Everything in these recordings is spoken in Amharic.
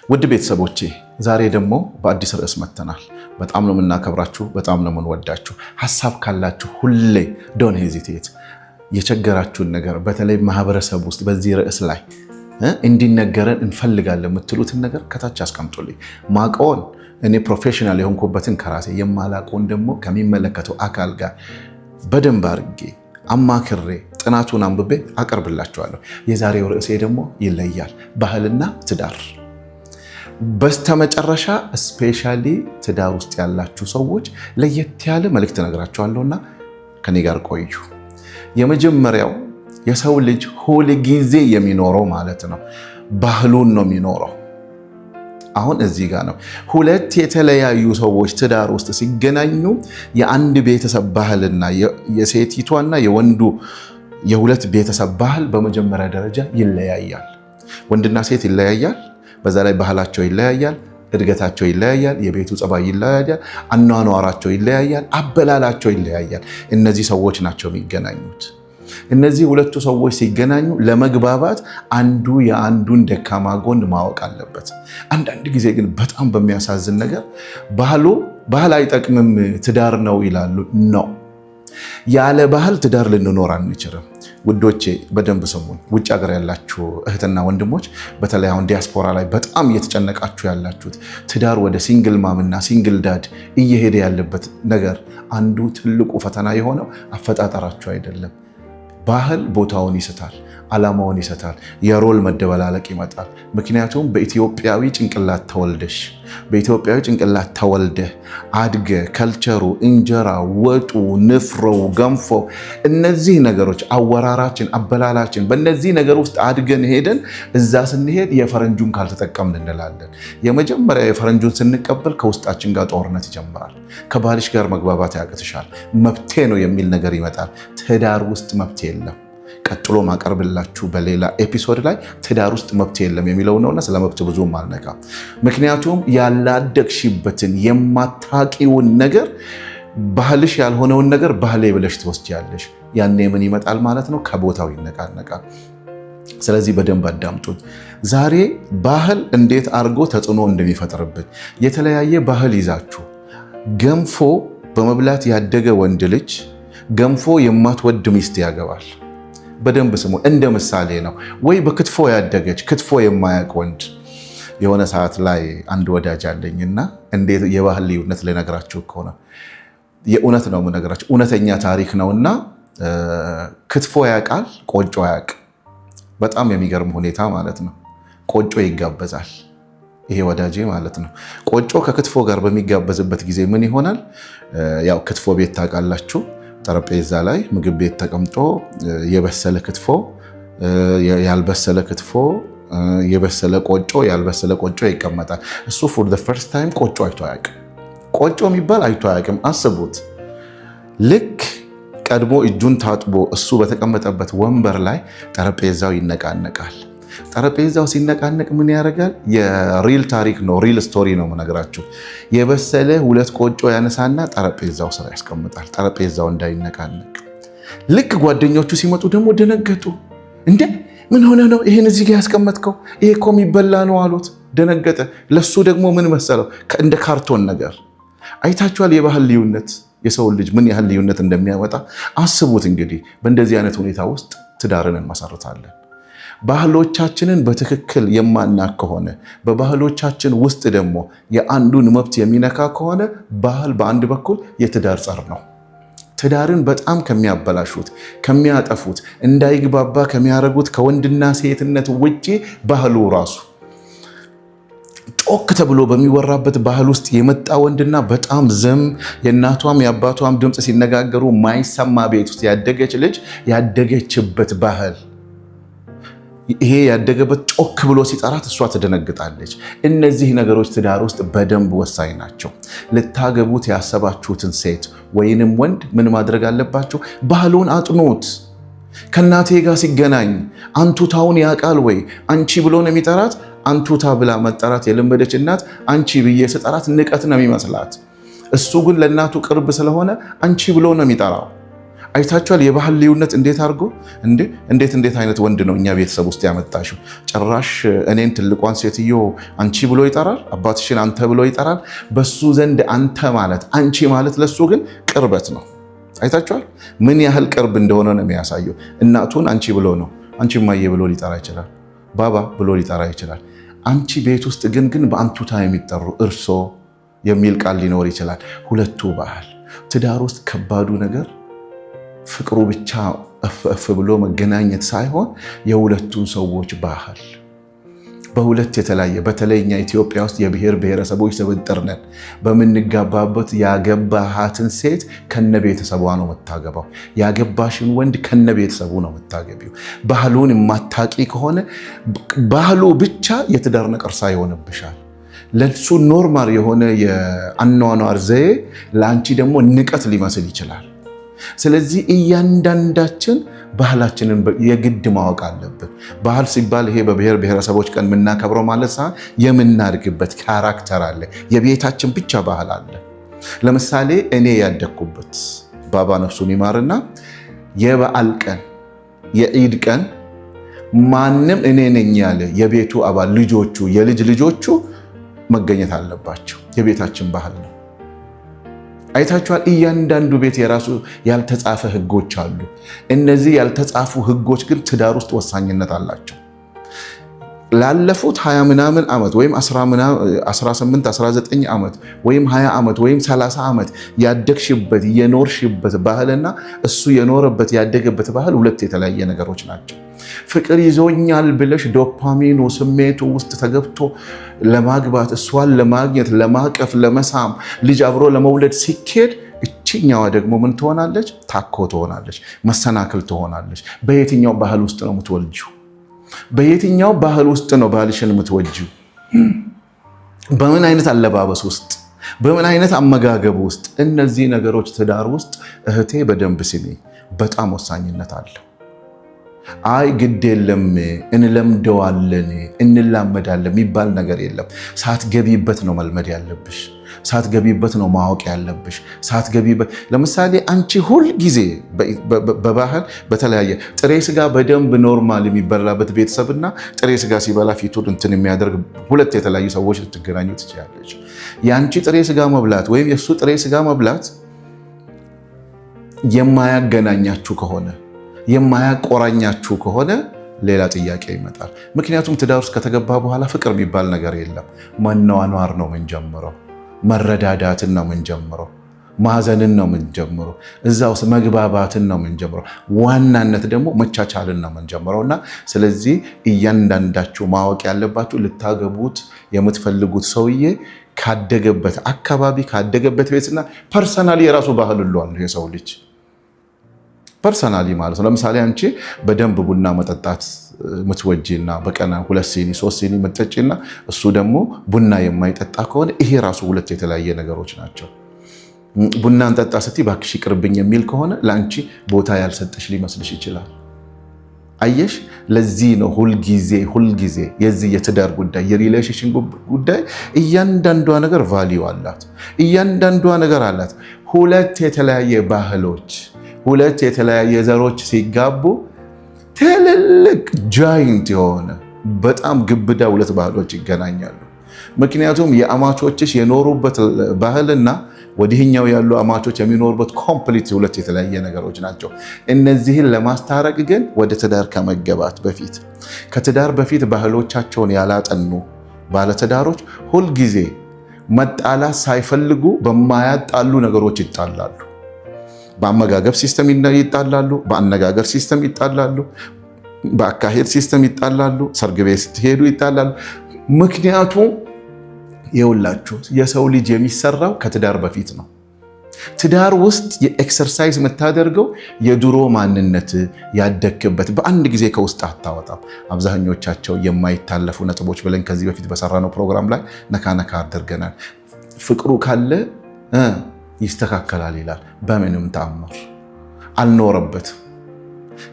ውድ ቤተሰቦቼ ዛሬ ደግሞ በአዲስ ርዕስ መጥተናል። በጣም ነው የምናከብራችሁ፣ በጣም ነው የምንወዳችሁ። ሐሳብ ካላችሁ ሁሌ ዶንት ሄዚቴት የቸገራችሁን ነገር በተለይ ማህበረሰብ ውስጥ በዚህ ርዕስ ላይ እንዲነገረን እንፈልጋለን የምትሉትን ነገር ከታች አስቀምጡልኝ። ማቀውን እኔ ፕሮፌሽናል የሆንኩበትን ከራሴ የማላቀውን ደግሞ ከሚመለከተው አካል ጋር በደንብ አድርጌ አማክሬ ጥናቱን አንብቤ አቀርብላችኋለሁ። የዛሬው ርዕሴ ደግሞ ይለያል፣ ባህልና ትዳር። በስተመጨረሻ ስፔሻሊ ትዳር ውስጥ ያላችሁ ሰዎች ለየት ያለ መልእክት እነግራችኋለሁና ከኔ ጋር ቆዩ። የመጀመሪያው የሰው ልጅ ሁል ጊዜ የሚኖረው ማለት ነው ባህሉን ነው የሚኖረው። አሁን እዚህ ጋር ነው ሁለት የተለያዩ ሰዎች ትዳር ውስጥ ሲገናኙ የአንድ ቤተሰብ ባህልና የሴቲቷና የወንዱ የሁለት ቤተሰብ ባህል በመጀመሪያ ደረጃ ይለያያል። ወንድና ሴት ይለያያል። በዛ ላይ ባህላቸው ይለያያል፣ እድገታቸው ይለያያል፣ የቤቱ ጸባይ ይለያያል፣ አኗኗራቸው ይለያያል፣ አበላላቸው ይለያያል። እነዚህ ሰዎች ናቸው የሚገናኙት። እነዚህ ሁለቱ ሰዎች ሲገናኙ ለመግባባት አንዱ የአንዱን ደካማ ጎን ማወቅ አለበት። አንዳንድ ጊዜ ግን በጣም በሚያሳዝን ነገር ባህል አይጠቅምም ትዳር ነው ይላሉ። ነው ያለ ባህል ትዳር ልንኖር አንችልም። ውዶቼ በደንብ ስሙኝ። ውጭ ሀገር ያላችሁ እህትና ወንድሞች፣ በተለይ አሁን ዲያስፖራ ላይ በጣም እየተጨነቃችሁ ያላችሁት ትዳር ወደ ሲንግል ማምና ሲንግል ዳድ እየሄደ ያለበት ነገር አንዱ ትልቁ ፈተና የሆነው አፈጣጠራችሁ አይደለም። ባህል ቦታውን ይስታል፣ ዓላማውን ይስታል፣ የሮል መደበላለቅ ይመጣል። ምክንያቱም በኢትዮጵያዊ ጭንቅላት ተወልደሽ በኢትዮጵያዊ ጭንቅላት ተወልደህ አድገ ከልቸሩ፣ እንጀራ፣ ወጡ፣ ንፍሮው፣ ገንፎ እነዚህ ነገሮች አወራራችን፣ አበላላችን በእነዚህ ነገር ውስጥ አድገን ሄደን እዛ ስንሄድ የፈረንጁን ካልተጠቀምን እንላለን። የመጀመሪያ የፈረንጁን ስንቀበል ከውስጣችን ጋር ጦርነት ይጀምራል። ከባልሽ ጋር መግባባት ያቅትሻል። መብቴ ነው የሚል ነገር ይመጣል። ትዳር ውስጥ መብቴ የለም። ቀጥሎ ማቀርብላችሁ በሌላ ኤፒሶድ ላይ ትዳር ውስጥ መብት የለም የሚለው ነውና ስለ መብት ብዙም አልነካም። ምክንያቱም ያላደግሽበትን የማታቂውን ነገር ባህልሽ ያልሆነውን ነገር ባህሌ ብለሽ ትወስጃለሽ። ያኔ ምን ይመጣል ማለት ነው? ከቦታው ይነቃነቃል። ስለዚህ በደንብ አዳምጡኝ። ዛሬ ባህል እንዴት አድርጎ ተጽዕኖ እንደሚፈጥርብን የተለያየ ባህል ይዛችሁ ገንፎ በመብላት ያደገ ወንድ ልጅ ገንፎ የማትወድ ሚስት ያገባል። በደንብ ስሙ። እንደ ምሳሌ ነው። ወይ በክትፎ ያደገች ክትፎ የማያውቅ ወንድ። የሆነ ሰዓት ላይ አንድ ወዳጅ አለኝና እንዴት የባህል ልዩነት ልነግራችሁ ከሆነ የእውነት ነው የምነግራችሁ፣ እውነተኛ ታሪክ ነውና ክትፎ ያውቃል፣ ቆጮ ያውቅ። በጣም የሚገርም ሁኔታ ማለት ነው። ቆጮ ይጋበዛል ይሄ ወዳጄ ማለት ነው። ቆጮ ከክትፎ ጋር በሚጋበዝበት ጊዜ ምን ይሆናል? ያው ክትፎ ቤት ታውቃላችሁ፣ ጠረጴዛ ላይ ምግብ ቤት ተቀምጦ የበሰለ ክትፎ፣ ያልበሰለ ክትፎ፣ የበሰለ ቆጮ፣ ያልበሰለ ቆጮ ይቀመጣል። እሱ ፎር ዘ ፈርስት ታይም ቆጮ አይቶ አያውቅም። ቆጮ የሚባል አይቶ አያውቅም። አስቡት። ልክ ቀድሞ እጁን ታጥቦ እሱ በተቀመጠበት ወንበር ላይ ጠረጴዛው ይነቃነቃል። ጠረጴዛው ሲነቃነቅ ምን ያደርጋል? የሪል ታሪክ ነው፣ ሪል ስቶሪ ነው የምነግራችሁ። የበሰለ ሁለት ቆጮ ያነሳና ጠረጴዛው ስር ያስቀምጣል፣ ጠረጴዛው እንዳይነቃነቅ። ልክ ጓደኞቹ ሲመጡ ደግሞ ደነገጡ። እንዴ ምን ሆነ ነው ይሄን እዚህ ጋር ያስቀመጥከው? ይሄ እኮ የሚበላ ነው አሉት። ደነገጠ። ለሱ ደግሞ ምን መሰለው? እንደ ካርቶን ነገር። አይታችኋል የባህል ልዩነት የሰው ልጅ ምን ያህል ልዩነት እንደሚያመጣ አስቡት። እንግዲህ በእንደዚህ አይነት ሁኔታ ውስጥ ትዳርን እንመሰርታለን። ባህሎቻችንን በትክክል የማናቅ ከሆነ በባህሎቻችን ውስጥ ደግሞ የአንዱን መብት የሚነካ ከሆነ ባህል በአንድ በኩል የትዳር ጸር ነው። ትዳርን በጣም ከሚያበላሹት፣ ከሚያጠፉት፣ እንዳይግባባ ከሚያደርጉት ከወንድና ሴትነት ውጪ ባህሉ ራሱ ጮክ ተብሎ በሚወራበት ባህል ውስጥ የመጣ ወንድና በጣም ዝም የእናቷም የአባቷም ድምፅ ሲነጋገሩ ማይሰማ ቤት ውስጥ ያደገች ልጅ ያደገችበት ባህል ይሄ ያደገበት ጮክ ብሎ ሲጠራት እሷ ትደነግጣለች። እነዚህ ነገሮች ትዳር ውስጥ በደንብ ወሳኝ ናቸው። ልታገቡት ያሰባችሁትን ሴት ወይንም ወንድ ምን ማድረግ አለባችሁ? ባህሉን አጥኑት። ከእናቴ ጋር ሲገናኝ አንቱታውን ያውቃል ወይ? አንቺ ብሎ ነው የሚጠራት። አንቱታ ብላ መጠራት የለመደች እናት አንቺ ብዬ ስጠራት ንቀት ነው የሚመስላት። እሱ ግን ለእናቱ ቅርብ ስለሆነ አንቺ ብሎ ነው የሚጠራው። አይታችኋል? የባህል ልዩነት እንዴት አድርጎ እንዴት አይነት ወንድ ነው እኛ ቤተሰብ ውስጥ ያመጣሽው? ጭራሽ እኔን ትልቋን ሴትዮ አንቺ ብሎ ይጠራል፣ አባትሽን አንተ ብሎ ይጠራል። በሱ ዘንድ አንተ ማለት አንቺ ማለት ለሱ ግን ቅርበት ነው። አይታችኋል? ምን ያህል ቅርብ እንደሆነ ነው የሚያሳየው። እናቱን አንቺ ብሎ ነው፣ አንቺ ማየ ብሎ ሊጠራ ይችላል፣ ባባ ብሎ ሊጠራ ይችላል። አንቺ ቤት ውስጥ ግን በአንቱታ የሚጠሩ እርሶ የሚል ቃል ሊኖር ይችላል። ሁለቱ ባህል ትዳር ውስጥ ከባዱ ነገር ፍቅሩ ብቻ እፍ ብሎ መገናኘት ሳይሆን የሁለቱን ሰዎች ባህል በሁለት የተለያየ በተለይ እኛ ኢትዮጵያ ውስጥ የብሔር ብሔረሰቦች ስብጥር ነን። በምንጋባበት ያገባሃትን ሴት ከነ ቤተሰቧ ነው የምታገባው። ያገባሽን ወንድ ከነ ቤተሰቡ ነው የምታገቢው። ባህሉን የማታቂ ከሆነ ባህሉ ብቻ የትዳር ነቀርሳ ይሆንብሻል። ለሱ ኖርማል የሆነ የአኗኗር ዘዬ ለአንቺ ደግሞ ንቀት ሊመስል ይችላል። ስለዚህ እያንዳንዳችን ባህላችንን የግድ ማወቅ አለብን። ባህል ሲባል ይሄ በብሔር ብሔረሰቦች ቀን የምናከብረው ማለት ሳይሆን የምናድግበት ካራክተር አለ። የቤታችን ብቻ ባህል አለ። ለምሳሌ እኔ ያደግኩበት ባባ ነፍሱን ይማርና የበዓል ቀን የኢድ ቀን ማንም እኔ ነኝ ያለ የቤቱ አባል ልጆቹ የልጅ ልጆቹ መገኘት አለባቸው። የቤታችን ባህል ነው። አይታችኋል? እያንዳንዱ ቤት የራሱ ያልተጻፈ ህጎች አሉ። እነዚህ ያልተጻፉ ህጎች ግን ትዳር ውስጥ ወሳኝነት አላቸው። ላለፉት 20 ምናምን ዓመት ወይም 18 19 ዓመት ወይም 20 ዓመት ወይም 30 ዓመት ያደግሽበት የኖርሽበት ባህልና እሱ የኖረበት ያደገበት ባህል ሁለት የተለያየ ነገሮች ናቸው። ፍቅር ይዞኛል ብለሽ ዶፓሚኑ ስሜቱ ውስጥ ተገብቶ ለማግባት እሷን ለማግኘት ለማቀፍ ለመሳም ልጅ አብሮ ለመውለድ ሲኬድ እችኛዋ ደግሞ ምን ትሆናለች? ታኮ ትሆናለች፣ መሰናክል ትሆናለች። በየትኛው ባህል ውስጥ ነው የምትወልጂው? በየትኛው ባህል ውስጥ ነው ባልሽን የምትወጂው? በምን አይነት አለባበስ ውስጥ፣ በምን አይነት አመጋገብ ውስጥ? እነዚህ ነገሮች ትዳር ውስጥ እህቴ በደንብ ስሚ፣ በጣም ወሳኝነት አለው። አይ ግድ የለም እንለምደዋለን እንላመዳለን የሚባል ነገር የለም። ሳትገቢበት ነው መልመድ ያለብሽ። ሳትገቢበት ነው ማወቅ ያለብሽ። ሳትገቢበት ለምሳሌ አንቺ ሁል ጊዜ በባህል በተለያየ ጥሬ ስጋ በደንብ ኖርማል የሚበላበት ቤተሰብና ጥሬ ስጋ ሲበላ ፊቱን እንትን የሚያደርግ ሁለት የተለያዩ ሰዎች ልትገናኙ ትችላለች። የአንቺ ጥሬ ስጋ መብላት ወይም የእሱ ጥሬ ስጋ መብላት የማያገናኛችሁ ከሆነ የማያቆራኛችሁ ከሆነ ሌላ ጥያቄ ይመጣል። ምክንያቱም ትዳር ውስጥ ከተገባ በኋላ ፍቅር የሚባል ነገር የለም። መኗኗር ነው የምንጀምረው። መረዳዳትን ነው የምንጀምረው። ማዘንን ነው የምንጀምረው። እዛ ውስጥ መግባባትን ነው የምንጀምረው። ዋናነት ደግሞ መቻቻልን ነው የምንጀምረው። እና ስለዚህ እያንዳንዳችሁ ማወቅ ያለባችሁ ልታገቡት የምትፈልጉት ሰውዬ ካደገበት አካባቢ ካደገበት ቤትና ፐርሰናሊ የራሱ ባህል አለ የሰው ልጅ ፐርሰናሊ ማለት ነው። ለምሳሌ አንቺ በደንብ ቡና መጠጣት ምትወጂና በቀን 2 ሲኒ 3 ሲኒ መጠጪና እሱ ደግሞ ቡና የማይጠጣ ከሆነ ይሄ ራሱ ሁለት የተለያየ ነገሮች ናቸው። ቡናን ጠጣ ስትይ እባክሽ ይቅርብኝ የሚል ከሆነ ለአንቺ ቦታ ያልሰጠሽ ሊመስልሽ ይችላል። አየሽ? ለዚህ ነው ሁልጊዜ የዚህ የትዳር ጉዳይ የሪሌሽን ጉዳይ እያንዳንዷ ነገር ቫልዩ አላት። እያንዳንዷ ነገር አላት። ሁለት የተለያየ ባህሎች ሁለት የተለያየ ዘሮች ሲጋቡ ትልልቅ ጃይንት የሆነ በጣም ግብዳ ሁለት ባህሎች ይገናኛሉ። ምክንያቱም የአማቾችሽ የኖሩበት ባህልና ወዲህኛው ያሉ አማቾች የሚኖሩበት ኮምፕሊት ሁለት የተለያየ ነገሮች ናቸው። እነዚህን ለማስታረቅ ግን ወደ ትዳር ከመገባት በፊት ከትዳር በፊት ባህሎቻቸውን ያላጠኑ ባለትዳሮች ሁልጊዜ መጣላት ሳይፈልጉ በማያጣሉ ነገሮች ይጣላሉ። በአመጋገብ ሲስተም ይጣላሉ፣ በአነጋገር ሲስተም ይጣላሉ፣ በአካሄድ ሲስተም ይጣላሉ፣ ሰርግ ቤት ስትሄዱ ይጣላሉ። ምክንያቱም የውላችሁ የሰው ልጅ የሚሰራው ከትዳር በፊት ነው። ትዳር ውስጥ የኤክሰርሳይዝ የምታደርገው የድሮ ማንነት ያደግክበት በአንድ ጊዜ ከውስጥ አታወጣም። አብዛኞቻቸው የማይታለፉ ነጥቦች ብለን ከዚህ በፊት በሰራነው ፕሮግራም ላይ ነካ አድርገናል። ፍቅሩ ካለ ይስተካከላል ይላል። በምንም ተአምር አልኖረበትም።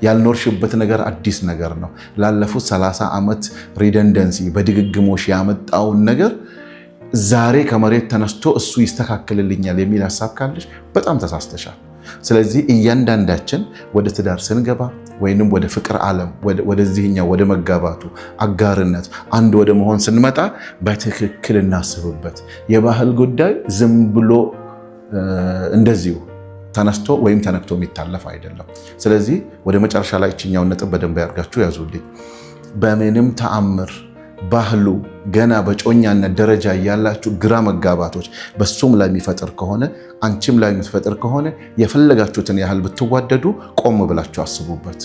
ያልኖርሽበት ነገር አዲስ ነገር ነው። ላለፉት 30 ዓመት ሪደንደንሲ በድግግሞሽ ያመጣውን ነገር ዛሬ ከመሬት ተነስቶ እሱ ይስተካከልልኛል የሚል ሀሳብ ካለሽ በጣም ተሳስተሻል። ስለዚህ እያንዳንዳችን ወደ ትዳር ስንገባ ወይንም ወደ ፍቅር ዓለም ወደዚህኛው ወደ መጋባቱ አጋርነት አንድ ወደ መሆን ስንመጣ በትክክል እናስብበት። የባህል ጉዳይ ዝም ብሎ እንደዚሁ ተነስቶ ወይም ተነክቶ የሚታለፍ አይደለም። ስለዚህ ወደ መጨረሻ ላይ እችኛውን ነጥብ በደንብ ያርጋችሁ ያዙልኝ። በምንም ተአምር ባህሉ ገና በጮኛነት ደረጃ ያላችሁ ግራ መጋባቶች በሱም ላይ የሚፈጥር ከሆነ አንቺም ላይ የሚፈጥር ከሆነ የፈለጋችሁትን ያህል ብትዋደዱ ቆም ብላችሁ አስቡበት።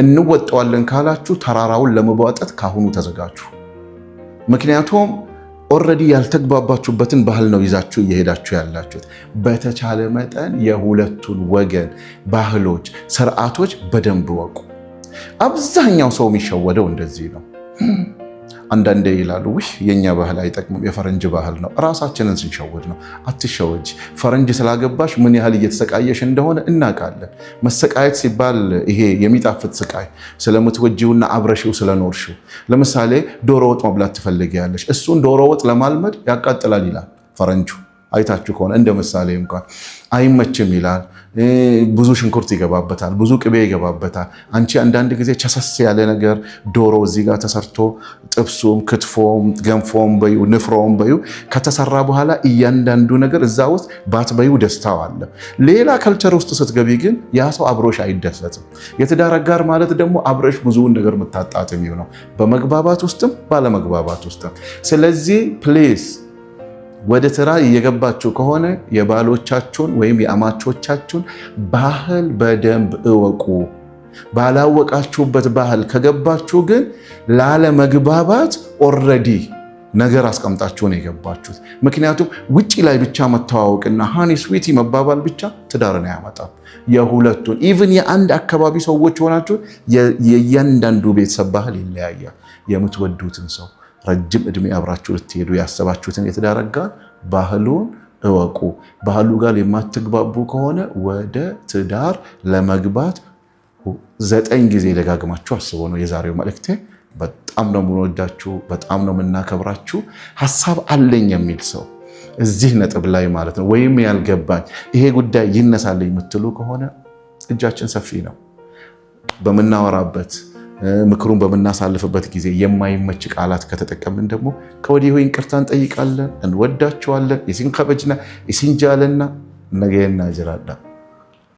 እንወጣዋለን ካላችሁ ተራራውን ለመቧጠጥ ካሁኑ ተዘጋጁ። ምክንያቱም ኦልሬዲ ያልተግባባችሁበትን ባህል ነው ይዛችሁ እየሄዳችሁ ያላችሁት። በተቻለ መጠን የሁለቱን ወገን ባህሎች፣ ስርዓቶች በደንብ ወቁ። አብዛኛው ሰው የሚሸወደው እንደዚህ ነው። አንዳንዴ ይላሉ ውይ የኛ ባህል አይጠቅምም የፈረንጅ ባህል ነው። ራሳችንን ስንሸወድ ነው። አትሸወጅ። ፈረንጅ ስላገባሽ ምን ያህል እየተሰቃየሽ እንደሆነ እናውቃለን። መሰቃየት ሲባል ይሄ የሚጣፍጥ ስቃይ ስለምትወጂውና አብረሽው ስለኖርሽው። ለምሳሌ ዶሮ ወጥ መብላት ትፈልጊያለሽ። እሱን ዶሮ ወጥ ለማልመድ ያቃጥላል ይላል ፈረንጁ። አይታችሁ ከሆነ እንደ ምሳሌ እንኳን አይመችም ይላል። ብዙ ሽንኩርት ይገባበታል፣ ብዙ ቅቤ ይገባበታል። አንቺ አንዳንድ ጊዜ ቸሰስ ያለ ነገር ዶሮ እዚህ ጋር ተሰርቶ ጥብሱም፣ ክትፎም፣ ገንፎም በዩ ንፍሮም በዩ ከተሰራ በኋላ እያንዳንዱ ነገር እዛ ውስጥ ባትበዩ ደስታው አለ። ሌላ ከልቸር ውስጥ ስትገቢ ግን ያ ሰው አብሮሽ አይደሰትም። የትዳር አጋር ማለት ደግሞ አብረሽ ብዙውን ነገር የምታጣጥም ነው፣ በመግባባት ውስጥም ባለመግባባት ውስጥም። ስለዚህ ፕሊዝ ወደ ትዳር እየገባችሁ ከሆነ የባሎቻችሁን ወይም የአማቾቻችሁን ባህል በደንብ እወቁ። ባላወቃችሁበት ባህል ከገባችሁ ግን ላለመግባባት ኦልሬዲ ነገር አስቀምጣችሁ ነው የገባችሁት። ምክንያቱም ውጪ ላይ ብቻ መተዋወቅና ሃኒ ስዊቲ መባባል ብቻ ትዳርን አያመጣም። የሁለቱን ኢቭን የአንድ አካባቢ ሰዎች ሆናችሁ የእያንዳንዱ ቤተሰብ ባህል ይለያያል። የምትወዱትን ሰው ረጅም ዕድሜ አብራችሁ ልትሄዱ ያሰባችሁትን የትዳር አጋር ባህሉን እወቁ። ባህሉ ጋር የማትግባቡ ከሆነ ወደ ትዳር ለመግባት 9 ጊዜ ደጋግማችሁ አስቡ ነው የዛሬው መልእክቴ። በጣም ነው የምንወዳችሁ፣ በጣም ነው የምናከብራችሁ። ሀሳብ አለኝ የሚል ሰው እዚህ ነጥብ ላይ ማለት ነው ወይም ያልገባኝ ይሄ ጉዳይ ይነሳልኝ የምትሉ ከሆነ እጃችን ሰፊ ነው። በምናወራበት ምክሩን በምናሳልፍበት ጊዜ የማይመች ቃላት ከተጠቀምን ደግሞ ከወዲሁ ይቅርታ እንጠይቃለን። እንወዳችኋለን። የሲንከበጅና የሲንጃለና ነገየና ጅራዳ